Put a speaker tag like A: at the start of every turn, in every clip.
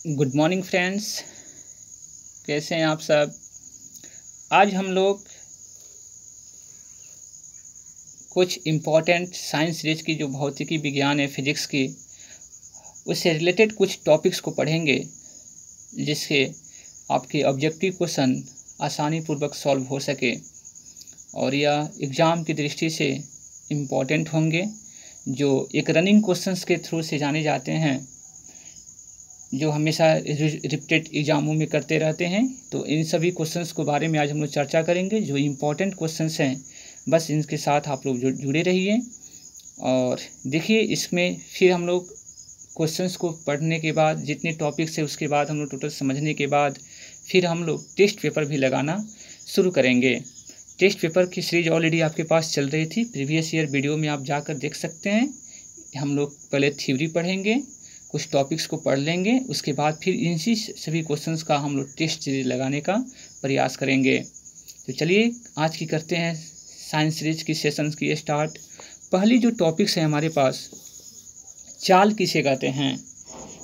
A: Good morning friends, कैसे हैं आप सब। आज हम लोग कुछ इम्पोर्टेंट साइंस सीरीज की जो भौतिकी विज्ञान है, फिजिक्स की, उससे रिलेटेड कुछ टॉपिक्स को पढ़ेंगे जिससे आपके ऑब्जेक्टिव क्वेश्चन आसानी पूर्वक सॉल्व हो सके और यह एग्ज़ाम की दृष्टि से इम्पोर्टेंट होंगे, जो एक रनिंग क्वेश्चंस के थ्रू से जाने जाते हैं, जो हमेशा रिपीटेड एग्जामों में करते रहते हैं। तो इन सभी क्वेश्चंस के बारे में आज हम लोग चर्चा करेंगे, जो इम्पोर्टेंट क्वेश्चंस हैं। बस इनके साथ आप लोग जुड़े रहिए और देखिए, इसमें फिर हम लोग क्वेश्चंस को पढ़ने के बाद, जितने टॉपिक्स है उसके बाद हम लोग टोटल समझने के बाद फिर हम लोग टेस्ट पेपर भी लगाना शुरू करेंगे। टेस्ट पेपर की सीरीज ऑलरेडी आपके पास चल रही थी, प्रीवियस ईयर वीडियो में आप जाकर देख सकते हैं। हम लोग पहले थ्योरी पढ़ेंगे, कुछ टॉपिक्स को पढ़ लेंगे, उसके बाद फिर इन्हीं सभी क्वेश्चंस का हम लोग टेस्ट सीरीज लगाने का प्रयास करेंगे। तो चलिए आज की करते हैं साइंस सीरीज की सेशंस की स्टार्ट। पहली जो टॉपिक्स है हमारे पास, चाल किसे कहते हैं।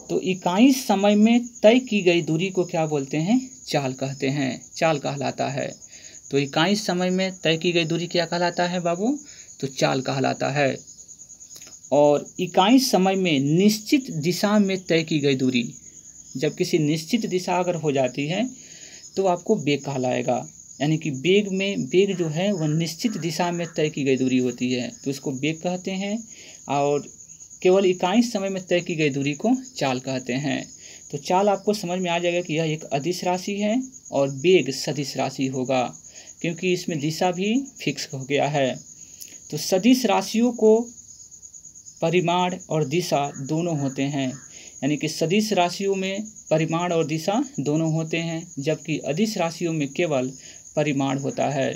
A: तो इकाई समय में तय की गई दूरी को क्या बोलते हैं? चाल कहते हैं, चाल कहलाता है। तो इकाई समय में तय की गई दूरी क्या कहलाता है बाबू? तो चाल कहलाता है। और इकाई समय में निश्चित दिशा में तय की गई दूरी, जब किसी निश्चित दिशा अगर हो जाती है तो आपको वेग कहलाएगा। यानी कि वेग जो है वह निश्चित दिशा में तय की गई दूरी होती है, तो इसको वेग कहते हैं। और केवल इकाई समय में तय की गई दूरी को चाल कहते हैं। तो चाल आपको समझ में आ जाएगा कि यह एक अदिश राशि है और वेग सदिश राशि होगा, क्योंकि इसमें दिशा भी फिक्स हो गया है। तो सदिश राशियों को परिमाण और दिशा दोनों होते हैं, यानी कि सदिश राशियों में परिमाण और दिशा दोनों होते हैं, जबकि अदिश राशियों में केवल परिमाण होता है।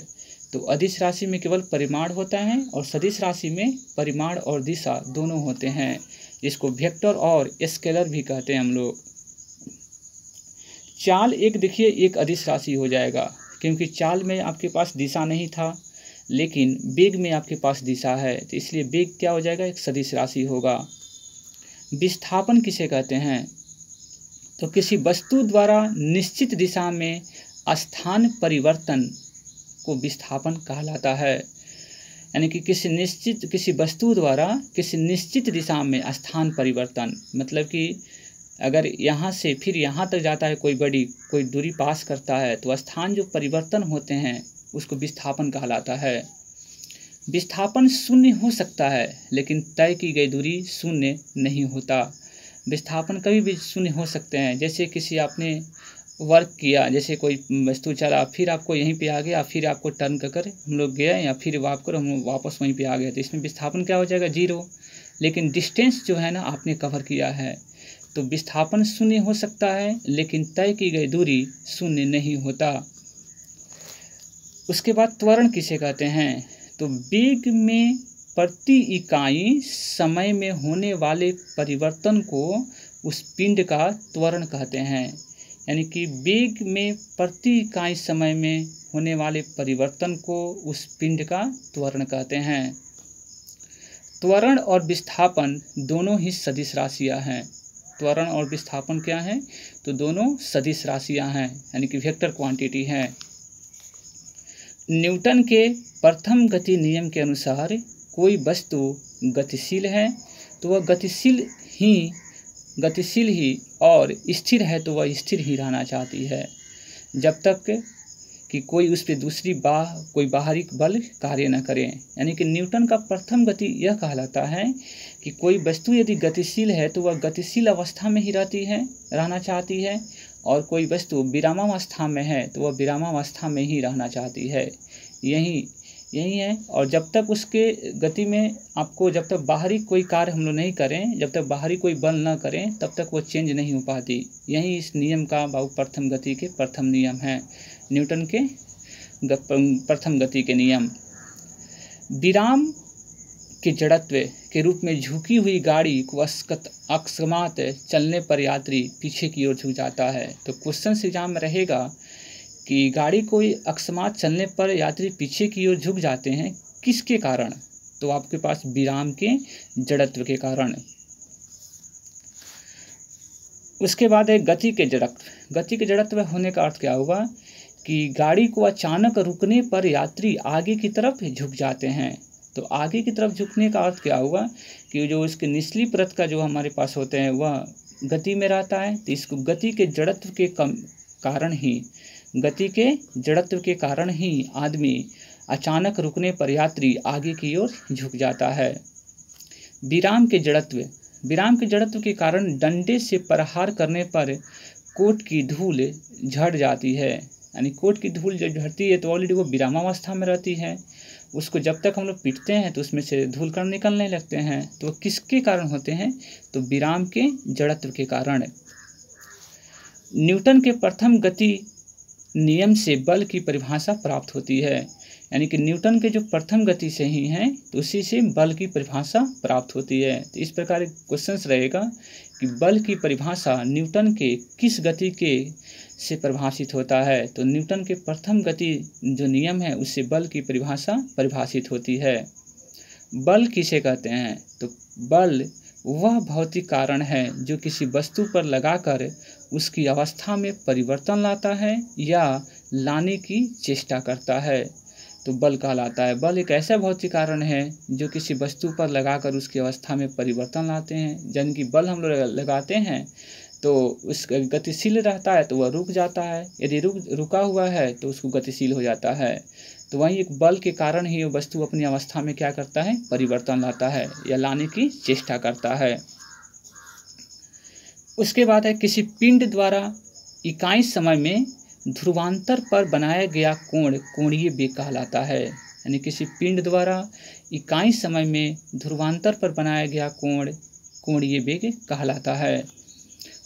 A: तो अदिश राशि में केवल परिमाण होता है और सदिश राशि में परिमाण और दिशा दोनों होते हैं, जिसको वेक्टर और स्केलर भी कहते हैं हम लोग। चाल एक देखिए एक अदिश राशि हो जाएगा, क्योंकि चाल में आपके पास दिशा नहीं था, लेकिन वेग में आपके पास दिशा है, तो इसलिए वेग क्या हो जाएगा? एक सदिश राशि होगा। विस्थापन किसे कहते हैं? तो किसी वस्तु द्वारा निश्चित दिशा में स्थान परिवर्तन को विस्थापन कहलाता है। यानी कि किसी वस्तु द्वारा किसी निश्चित दिशा में स्थान परिवर्तन, मतलब कि अगर यहाँ से फिर यहाँ तक जाता है, कोई दूरी पास करता है, तो स्थान जो परिवर्तन होते हैं उसको विस्थापन कहलाता है। विस्थापन शून्य हो सकता है, लेकिन तय की गई दूरी शून्य नहीं होता। विस्थापन कभी भी शून्य हो सकते हैं। जैसे किसी आपने वर्क किया, जैसे कोई वस्तु चला, फिर आपको यहीं पे आ गया, फिर आपको टर्न कर हम लोग गए, या फिर हम वापस वहीं पे आ गए, तो इसमें विस्थापन क्या हो जाएगा? 0। लेकिन डिस्टेंस जो है ना आपने कवर किया है, तो विस्थापन शून्य हो सकता है, लेकिन तय की गई दूरी शून्य नहीं होता। उसके बाद त्वरण किसे कहते हैं? तो वेग में प्रति इकाई समय में होने वाले परिवर्तन को उस पिंड का त्वरण कहते हैं। यानी कि वेग में प्रति इकाई समय में होने वाले परिवर्तन को उस पिंड का त्वरण कहते हैं। त्वरण और विस्थापन दोनों ही सदिश राशियां हैं। त्वरण और विस्थापन क्या है? तो दोनों सदिश राशियां हैं, यानी कि वेक्टर क्वांटिटी हैं। न्यूटन के प्रथम गति नियम के अनुसार कोई वस्तु गतिशील है तो वह गतिशील ही और स्थिर है तो वह स्थिर ही रहना चाहती है, जब तक कि कोई उस पर कोई बाहरी बल कार्य न करे। यानी कि न्यूटन का प्रथम गति यह कहलाता है कि कोई वस्तु यदि गतिशील है तो वह गतिशील अवस्था में ही रहना चाहती है, और कोई वस्तु विरामावस्था में है तो वह विरामावस्था में ही रहना चाहती है। यही है। और जब तक उसके गति में आपको, जब तक बाहरी कोई कार्य हम लोग नहीं करें, जब तक बाहरी कोई बल न करें, तब तक वो चेंज नहीं हो पाती। यही इस नियम का प्रथम गति के प्रथम नियम है, न्यूटन के प्रथम गति के नियम। विराम के जड़त्व के रूप में झुकी हुई गाड़ी को अकस्मात चलने पर यात्री पीछे की ओर झुक जाता है। तो क्वेश्चन एग्जाम में रहेगा कि गाड़ी कोई अकस्मात चलने पर यात्री पीछे की ओर झुक जाते हैं, किसके कारण? तो आपके पास विराम के जड़त्व के कारण। उसके बाद है गति के जड़त्व। गति के जड़त्व होने का अर्थ क्या हुआ कि गाड़ी को अचानक रुकने पर यात्री आगे की तरफ झुक जाते हैं। तो आगे की तरफ झुकने का अर्थ क्या हुआ कि जो इसके निचली परत का जो हमारे पास होते हैं वह गति में रहता है। तो इसको गति के जड़त्व के कारण ही आदमी अचानक रुकने पर यात्री आगे की ओर झुक जाता है। विराम के जड़त्व के कारण डंडे से प्रहार करने पर कोट की धूल झड़ जाती है। यानी कोट की धूल जब झड़ती है तो ऑलरेडी वो विरामावस्था में रहती है, उसको जब तक हम लोग पीटते हैं तो उसमें से धूल कण निकलने लगते हैं। तो वो किसके कारण होते हैं? तो विराम के जड़त्व के कारण। न्यूटन के प्रथम गति नियम से बल की परिभाषा प्राप्त होती है। यानी कि न्यूटन के जो प्रथम गति से ही हैं तो उसी से बल की परिभाषा प्राप्त होती है। तो इस प्रकार क्वेश्चन रहेगा कि बल की परिभाषा न्यूटन के किस गति के से परिभाषित होता है? तो न्यूटन के प्रथम गति जो नियम है उससे बल की परिभाषा परिभाषित होती है। बल किसे कहते हैं? तो बल वह भौतिक कारण है जो किसी वस्तु पर लगाकर उसकी अवस्था में परिवर्तन लाता है या लाने की चेष्टा करता है, तो बल कहलाता है। बल एक ऐसा भौतिक कारण है जो किसी वस्तु पर लगाकर उसकी अवस्था में परिवर्तन लाते हैं। जन की बल हम लोग लगाते हैं तो उसका गतिशील रहता है तो वह रुक जाता है, यदि रुका हुआ है तो उसको गतिशील हो जाता है। तो वहीं एक बल के कारण ही वो वस्तु अपनी अवस्था में क्या करता है? परिवर्तन लाता है या लाने की चेष्टा करता है। उसके बाद है किसी पिंड द्वारा इकाई समय में ध्रुवांतर पर बनाया गया कोण कोणीय वेग कहलाता है। यानी किसी पिंड द्वारा इकाई समय में ध्रुवांतर पर बनाया गया कोण कोणीय वेग कहलाता है।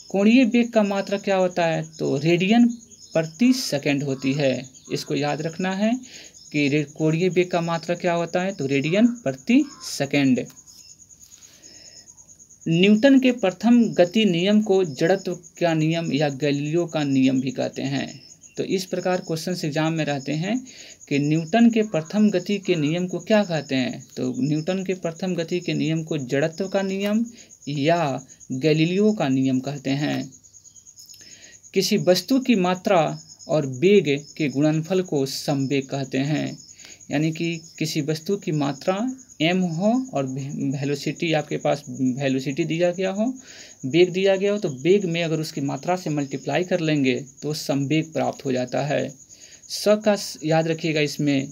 A: कोणीय वेग का मात्रा क्या होता है? तो रेडियन प्रति सेकंड होती है। इसको याद रखना है कि कोणीय वेग का मात्रा क्या होता है? तो रेडियन प्रति सेकंड। न्यूटन के प्रथम गति नियम को जड़त्व का नियम या गैलीलियो का नियम भी कहते हैं। तो इस प्रकार क्वेश्चन एग्जाम में रहते हैं कि न्यूटन के प्रथम गति के नियम को क्या कहते हैं? तो न्यूटन के प्रथम गति के नियम को जड़त्व का नियम या गैलीलियो का नियम कहते हैं। किसी वस्तु की मात्रा और वेग के गुणनफल को समवेग कहते हैं। यानी कि किसी वस्तु की मात्रा m हो और वेलोसिटी आपके पास वेलोसिटी दिया गया हो, वेग दिया गया हो, तो वेग में अगर उसकी मात्रा से मल्टीप्लाई कर लेंगे तो समवेग प्राप्त हो जाता है। स का याद रखिएगा, इसमें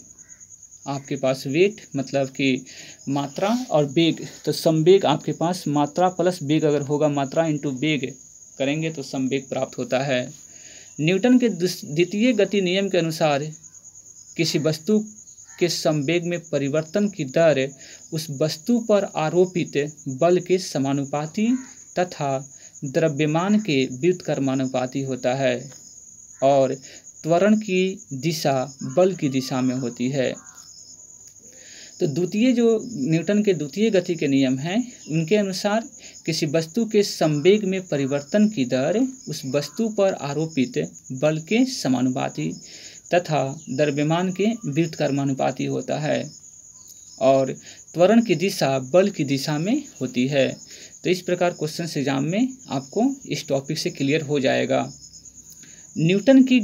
A: आपके पास वेट मतलब कि मात्रा और वेग, तो समवेग आपके पास मात्रा प्लस वेग अगर होगा, मात्रा इंटू वेग करेंगे तो समवेग प्राप्त होता है। न्यूटन के द्वितीय गति नियम के अनुसार किसी वस्तु के संवेग में परिवर्तन की दर उस वस्तु पर आरोपित बल के समानुपाती तथा द्रव्यमान के व्युत्क्रमानुपाती होता है और त्वरण की दिशा बल की दिशा में होती है। तो न्यूटन के द्वितीय गति के नियम हैं, उनके अनुसार किसी वस्तु के संवेग में परिवर्तन की दर उस वस्तु पर आरोपित बल के समानुपाती तथा द्रव्यमान के व्युत्क्रमानुपाती होता है और त्वरण की दिशा बल की दिशा में होती है। तो इस प्रकार क्वेश्चन एग्जाम में आपको इस टॉपिक से क्लियर हो जाएगा। न्यूटन की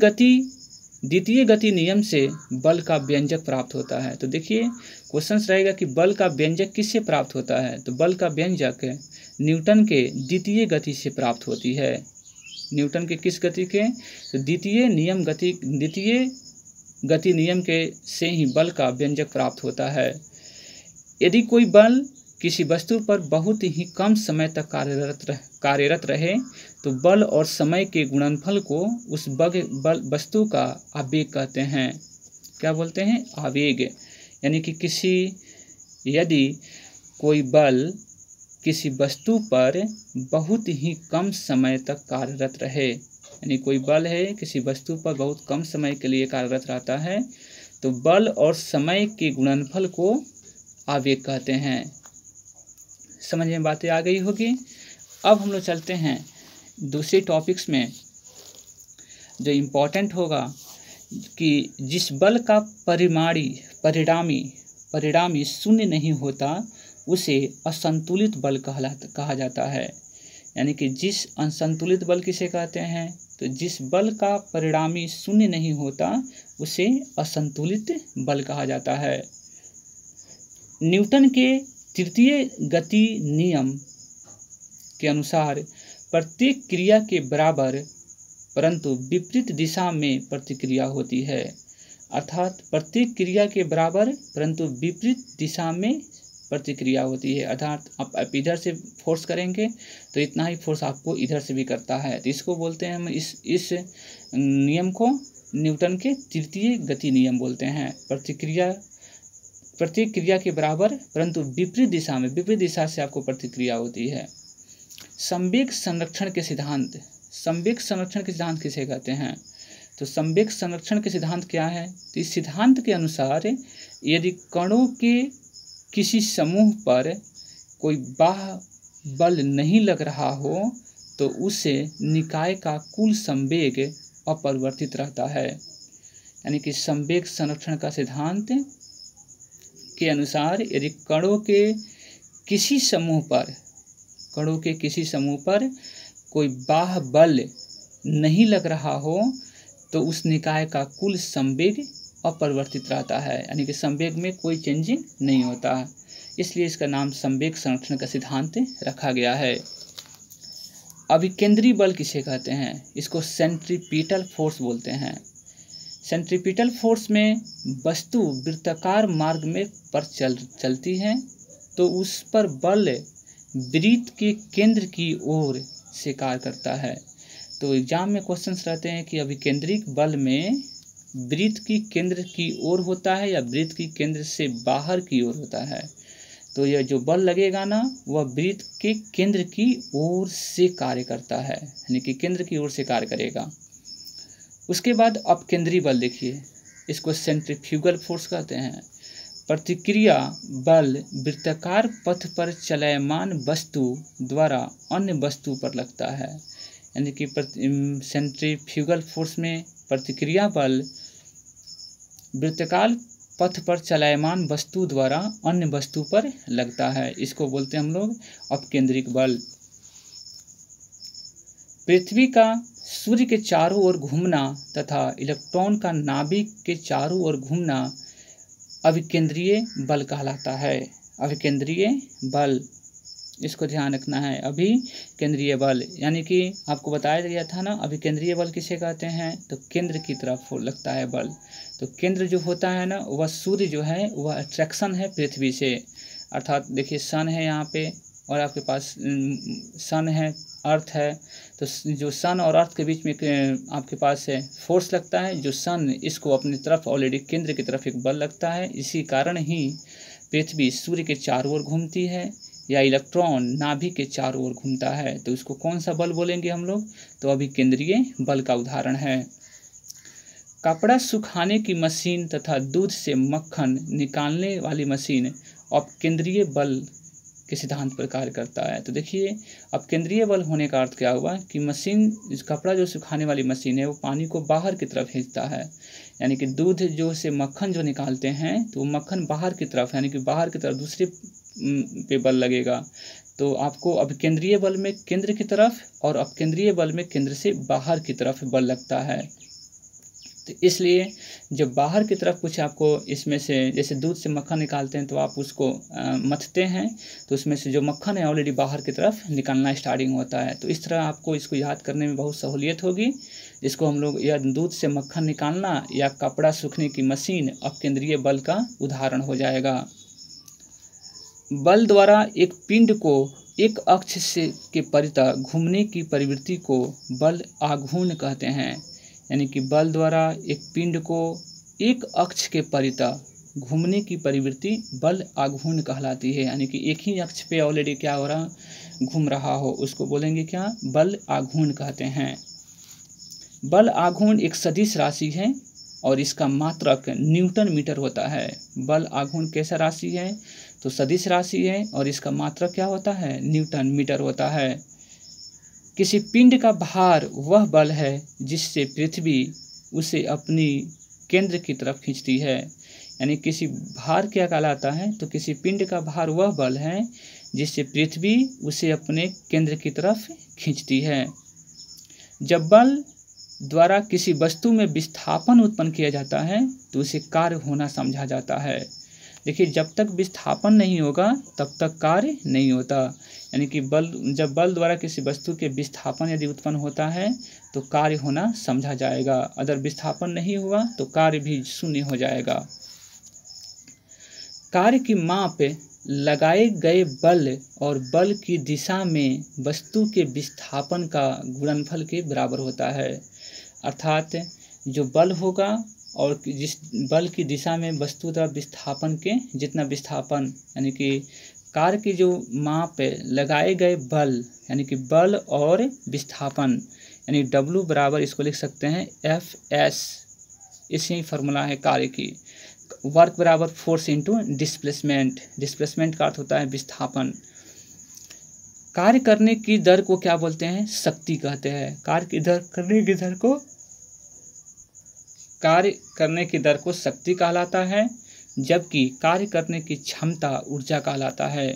A: द्वितीय गति नियम से बल का व्यंजक प्राप्त होता है। तो देखिए क्वेश्चन रहेगा कि बल का व्यंजक किससे प्राप्त होता है? तो बल का व्यंजक न्यूटन के द्वितीय गति से प्राप्त होती है। न्यूटन के किस गति के? तो द्वितीय गति नियम के से ही बल का व्यंजक प्राप्त होता है। यदि कोई बल किसी वस्तु पर बहुत ही कम समय तक कार्यरत रहे तो बल और समय के गुणनफल को उस वस्तु का आवेग कहते हैं। क्या बोलते हैं? आवेग। यानी कि यदि कोई बल किसी वस्तु पर बहुत ही कम समय तक कार्यरत रहे, यानी कोई बल है किसी वस्तु पर बहुत कम समय के लिए कार्यरत रहता है, तो बल और समय के गुणनफल को आवेग कहते हैं। समझ में बातें आ गई होगी। अब हम लोग चलते हैं दूसरे टॉपिक्स में, जो इम्पोर्टेंट होगा कि जिस बल का परिणामी शून्य नहीं होता उसे असंतुलित बल कहा जाता है। यानी कि जिस असंतुलित बल किसे कहते हैं, तो जिस बल का परिणामी शून्य नहीं होता उसे असंतुलित बल कहा जाता है। न्यूटन के तृतीय गति नियम के अनुसार प्रत्येक क्रिया के बराबर परंतु विपरीत दिशा में प्रतिक्रिया होती है। अर्थात प्रत्येक क्रिया के बराबर परंतु विपरीत दिशा में प्रतिक्रिया होती है। अर्थात आप इधर से फोर्स करेंगे तो इतना ही फोर्स आपको इधर से भी करता है। तो इसको बोलते हैं हम इस नियम को न्यूटन के तृतीय गति नियम बोलते हैं। प्रत्येक क्रिया के बराबर परंतु विपरीत दिशा से आपको प्रतिक्रिया होती है। संवेग संरक्षण के सिद्धांत किसे कहते हैं, तो संवेग संरक्षण के सिद्धांत क्या है, तो इस सिद्धांत के अनुसार यदि कणों के किसी समूह पर कोई बाह्य बल नहीं लग रहा हो तो उससे निकाय का कुल संवेग अपरिवर्तित रहता है। यानी कि संवेग संरक्षण का सिद्धांत के अनुसार यदि कणों के किसी समूह पर कोई बाह्य बल नहीं लग रहा हो तो उस निकाय का कुल संवेग अपरिवर्तित रहता है। यानी कि संवेग में कोई चेंजिंग नहीं होता, इसलिए इसका नाम संवेग संरक्षण का सिद्धांत रखा गया है। अभिकेंद्री बल किसे कहते हैं, इसको सेंट्रीपिटल फोर्स बोलते हैं। सेंट्रीपिटल फोर्स में वस्तु वृत्ताकार मार्ग में पर चलती है तो उस पर बल वृत्त के केंद्र की ओर से कार्य करता है। तो एग्जाम में क्वेश्चंस रहते हैं कि अभिकेंद्रिक बल में वृत्त की केंद्र की ओर होता है या वृत्त की केंद्र से बाहर की ओर होता है। तो यह जो बल लगेगा ना वह वृत्त के केंद्र की ओर से कार्य करता है, यानी कि केंद्र की ओर से कार्य करेगा। उसके बाद अपकेंद्री बल देखिए, इसको सेंट्रीफ्यूगल फोर्स कहते हैं। प्रतिक्रिया बल वृत्ताकार पथ पर चलयमान वस्तु द्वारा अन्य वस्तु पर लगता है। यानी कि सेंट्रीफ्यूगल फोर्स में प्रतिक्रिया बल वृत्ताकार पथ पर चलयमान वस्तु द्वारा अन्य वस्तु पर लगता है, इसको बोलते हैं हम लोग अपकेंद्रिक बल। पृथ्वी का सूर्य के चारों ओर घूमना तथा इलेक्ट्रॉन का नाभिक के चारों ओर घूमना अभिकेंद्रीय बल कहलाता है। अभिकेंद्रीय बल, इसको ध्यान रखना है। अभिकेंद्रीय बल यानी कि आपको बताया गया था ना, अभिकेंद्रीय बल किसे कहते हैं, तो केंद्र की तरफ लगता है बल। तो केंद्र जो होता है ना वह सूर्य जो है वह अट्रैक्शन है पृथ्वी से। अर्थात देखिए सन है यहाँ पे और आपके पास सन है, अर्थ है, तो जो सन और अर्थ के बीच में आपके पास है फोर्स लगता है। जो सन इसको अपनी तरफ ऑलरेडी केंद्र की तरफ एक बल लगता है, इसी कारण ही पृथ्वी सूर्य के चारों ओर घूमती है या इलेक्ट्रॉन नाभिक के चारों ओर घूमता है। तो इसको कौन सा बल बोलेंगे हम लोग, तो अभिकेंद्रीय बल का उदाहरण है। कपड़ा सुखाने की मशीन तथा दूध से मक्खन निकालने वाली मशीन अपकेंद्रीय बल के सिद्धांत पर कार्य करता है। तो देखिए अपकेंद्रीय बल होने का अर्थ क्या हुआ कि मशीन, कपड़ा जो सुखाने वाली मशीन है वो पानी को बाहर की तरफ खींचता है। यानी कि दूध जो से मक्खन जो निकालते हैं तो मक्खन बाहर की तरफ, यानी कि बाहर की तरफ दूसरे पे बल लगेगा। तो आपको अभिकेंद्रीय बल में केंद्र की तरफ और अपकेंद्रीय बल में केंद्र से बाहर की तरफ बल लगता है। तो इसलिए जब बाहर की तरफ कुछ आपको इसमें से, जैसे दूध से मक्खन निकालते हैं तो आप उसको मथते हैं तो उसमें से जो मक्खन है ऑलरेडी बाहर की तरफ निकलना स्टार्टिंग होता है। तो इस तरह आपको इसको याद करने में बहुत सहूलियत होगी, जिसको हम लोग या दूध से मक्खन निकालना या कपड़ा सूखने की मशीन अपकेंद्रीय बल का उदाहरण हो जाएगा। बल द्वारा एक पिंड को एक अक्ष से के परितः घूमने की प्रवृत्ति को बल आघूर्ण कहते हैं। यानी कि बल द्वारा एक पिंड को एक अक्ष के परितः घूमने की प्रवृत्ति बल आघूर्ण कहलाती है। यानी कि एक ही अक्ष पे ऑलरेडी क्या हो रहा, घूम रहा हो, उसको बोलेंगे क्या, बल आघूर्ण कहते हैं। बल आघूर्ण एक सदिश राशि है और इसका मात्रक न्यूटन मीटर होता है। बल आघूर्ण कैसा राशि है, तो सदिश राशि है और इसका मात्रक क्या होता है, न्यूटन मीटर होता है। किसी पिंड का भार वह बल है जिससे पृथ्वी उसे अपनी केंद्र की तरफ खींचती है। यानी किसी भार क्या कहलाता है, तो किसी पिंड का भार वह बल है जिससे पृथ्वी उसे अपने केंद्र की तरफ खींचती है। जब बल द्वारा किसी वस्तु में विस्थापन उत्पन्न किया जाता है तो उसे कार्य होना समझा जाता है। देखिए, जब तक विस्थापन नहीं होगा तब तक कार्य नहीं होता, यानी कि जब बल द्वारा किसी वस्तु के विस्थापन यदि उत्पन्न होता है तो कार्य होना समझा जाएगा। अगर विस्थापन नहीं हुआ तो कार्य भी शून्य हो जाएगा। कार्य की माप लगाए गए बल और बल की दिशा में वस्तु के विस्थापन का गुणनफल के बराबर होता है। अर्थात जो बल होगा और जिस बल की दिशा में वस्तु द्वारा विस्थापन के जितना विस्थापन, यानी कि कार्य की जो माप लगाए गए बल, यानी कि बल और विस्थापन, यानी W बराबर इसको लिख सकते हैं Fs, इसी फॉर्मूला है कार्य की। वर्क बराबर फोर्स इंटू डिस्प्लेसमेंट, डिस्प्लेसमेंट का अर्थ होता है विस्थापन। कार्य करने की दर को क्या बोलते हैं? शक्ति कहते हैं। कार्य करने की दर को शक्ति कहलाता है, जबकि कार्य करने की क्षमता ऊर्जा कहलाता है।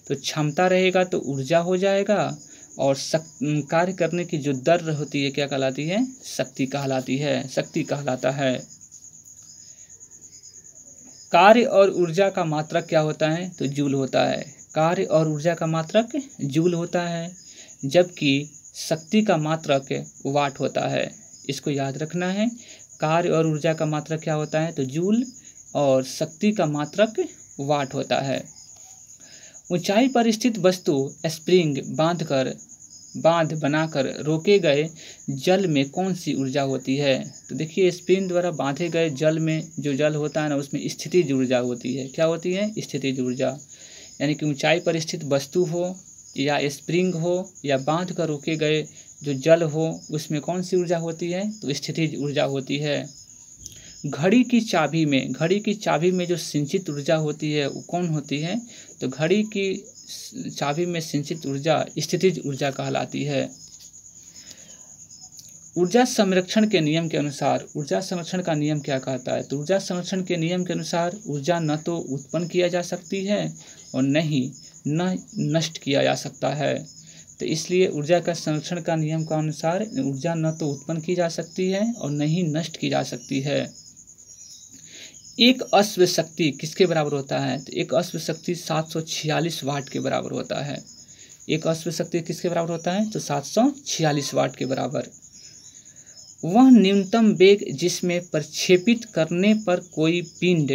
A: तो क्षमता रहेगा तो ऊर्जा हो जाएगा, और कार्य करने की जो दर होती है क्या कहलाती है? शक्ति कहलाता है। कार्य और ऊर्जा का मात्रक क्या होता है? तो जूल होता है। कार्य और ऊर्जा का मात्रक जूल होता है, जबकि शक्ति का मात्रक वाट होता है। इसको याद रखना है। कार्य और ऊर्जा का मात्रक क्या होता है? तो जूल, और शक्ति का मात्रक वाट होता है। ऊंचाई पर स्थित वस्तु स्प्रिंग बांध बनाकर रोके गए जल में कौन सी ऊर्जा होती है? तो देखिए, स्प्रिंग द्वारा बांधे गए जल में जो जल होता है ना, उसमें स्थितिज ऊर्जा होती है। क्या होती है? स्थितिज ऊर्जा। यानी कि ऊंचाई पर स्थित वस्तु हो या स्प्रिंग हो या बांध कर रोके गए जो जल हो, उसमें कौन सी ऊर्जा होती है? तो स्थितिज ऊर्जा होती है। घड़ी की चाबी में जो संचित ऊर्जा होती है वो कौन होती है? तो घड़ी की चाबी में संचित ऊर्जा स्थितिज ऊर्जा कहलाती है। ऊर्जा संरक्षण के नियम के अनुसार ऊर्जा संरक्षण का नियम क्या कहता है? तो ऊर्जा संरक्षण के नियम के अनुसार ऊर्जा न तो उत्पन्न किया जा सकती है और न नष्ट किया जा सकता है। तो इसलिए ऊर्जा का संरक्षण का नियम के अनुसार ऊर्जा न तो उत्पन्न की जा सकती है और न ही नष्ट की जा सकती है। एक अश्व शक्ति किसके बराबर होता है? तो एक अश्व शक्ति 746 वाट के बराबर होता है। एक अश्व शक्ति किसके बराबर होता है? तो 746 वाट के बराबर। वह न्यूनतम वेग जिसमें प्रक्षेपित करने पर कोई पिंड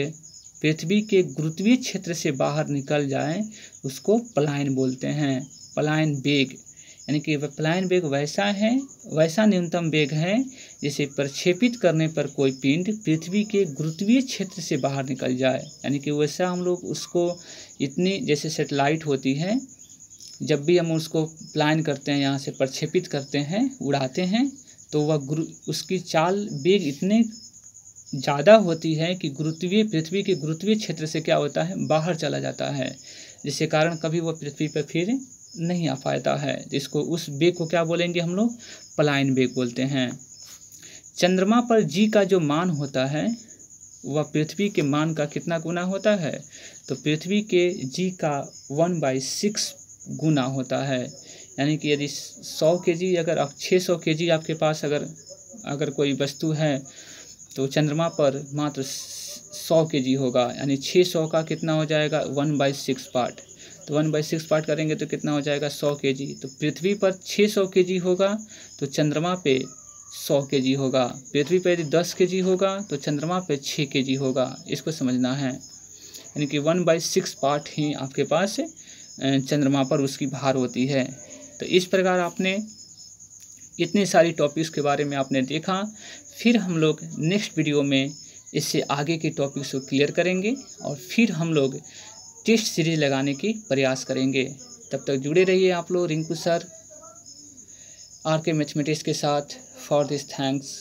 A: पृथ्वी के गुरुत्वीय क्षेत्र से बाहर निकल जाए उसको पलायन बोलते हैं। पलायन वेग, यानी कि पलायन वेग वैसा न्यूनतम वेग है जिसे प्रक्षेपित करने पर कोई पिंड पृथ्वी के गुरुत्वीय क्षेत्र से बाहर निकल जाए। यानी कि वैसा हम लोग उसको इतनी, जैसे सेटेलाइट होती है, जब भी हम उसको प्लान करते हैं, यहाँ से प्रक्षेपित करते हैं, उड़ाते हैं, तो वह उसकी चाल वेग इतने ज़्यादा होती है कि पृथ्वी के गुरुत्वीय क्षेत्र से क्या होता है? बाहर चला जाता है, जिसके कारण कभी वह पृथ्वी पर फिर नहीं आ पाता है। जिसको उस वेग को क्या बोलेंगे हम लोग? पलायन वेग बोलते हैं। चंद्रमा पर जी का जो मान होता है वह पृथ्वी के मान का कितना गुना होता है? तो पृथ्वी के जी का 1/6 गुना होता है। यानी कि यदि 100 kg, अगर 600 kg आपके पास अगर कोई वस्तु है तो चंद्रमा पर मात्र 100 kg होगा, यानी 600 का कितना हो जाएगा? 1/6 पार्ट। तो 1/6 पार्ट करेंगे तो कितना हो जाएगा? 100 kg। तो पृथ्वी पर 600 kg होगा तो चंद्रमा पे 100 kg होगा। पृथ्वी पर यदि 10 kg होगा तो चंद्रमा पे 6 kg होगा। इसको समझना है, यानी कि 1/6 पार्ट ही आपके पास चंद्रमा पर उसकी भार होती है। तो इस प्रकार आपने इतनी सारी टॉपिक्स के बारे में आपने देखा। फिर हम लोग नेक्स्ट वीडियो में इससे आगे के टॉपिक्स को क्लियर करेंगे और फिर हम लोग टेस्ट सीरीज लगाने की प्रयास करेंगे। तब तक जुड़े रहिए आप लोग रिंकू सर RK मैथमेटिक्स के साथ। For this thanks.